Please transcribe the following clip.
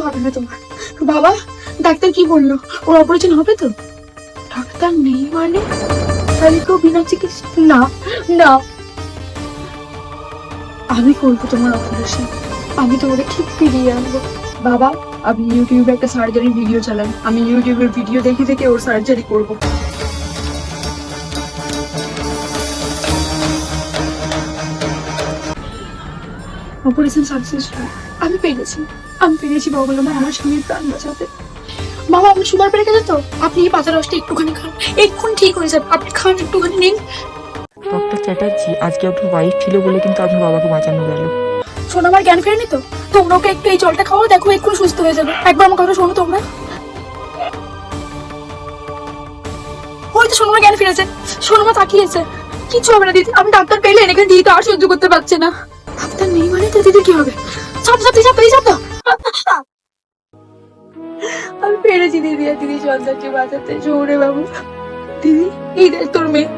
হবে না তোমার। বাবা, ডাক্তার কি বললো? ওর অপারেশন হবে তো? ডাক্তার নেই মানে? তাহলে কেউ বিনা চিকিৎসা? না না, আমি করবো তোমার অপারেশন। আমি তোমাকে ঠিক ফিরিয়ে আনবো। বাবা, আপনি ইউটিউবে একটা সার্জারি ভিডিও চালান, আমি ইউটিউবের ভিডিও দেখে দেখে ওর সার্জারি করবো। Operation successful. আমি পেরেছি, আমি পেরেছি ভগবান আমার স্বামীর প্রাণ বাঁচাতে। বাবা, আপনি সুগার পেরে গেছে তো? আপনি এই পাতা রসটা একটুখানি খান, এক্ষুনি ঠিক হয়ে যাবে। আপনি খান, একটুখানি নিন। ডক্টর চ্যাটার্জি, আজকে আপনার ওয়াইফ ছিল বলে কিন্তু আপনার বাবাকে বাঁচানো গেল। শোনো, আমার জ্ঞান ফেরেনি তো? তোমরা ওকে একটু এই জলটা খাওয়াও, দেখো এক্ষুনি সুস্থ হয়ে যাবে। একবার আমার কথা শোনো তোমরা। ওই তো সোনামা জ্ঞান ফিরেছে, সোনামা তাকিয়েছে। কিছু হবে না দিদি, আমি ডাক্তার পেলেন, এখানে দিদি তো আর সহ্য করতে পারছে না। ডাক্তার নেই মানে তো দিদি কি হবে? আমি পেরেছি দিদি আর দিদি সন্তানকে বাঁচাতে। শোনে বাবু, দিদি এই দেখ তোর মেয়ে।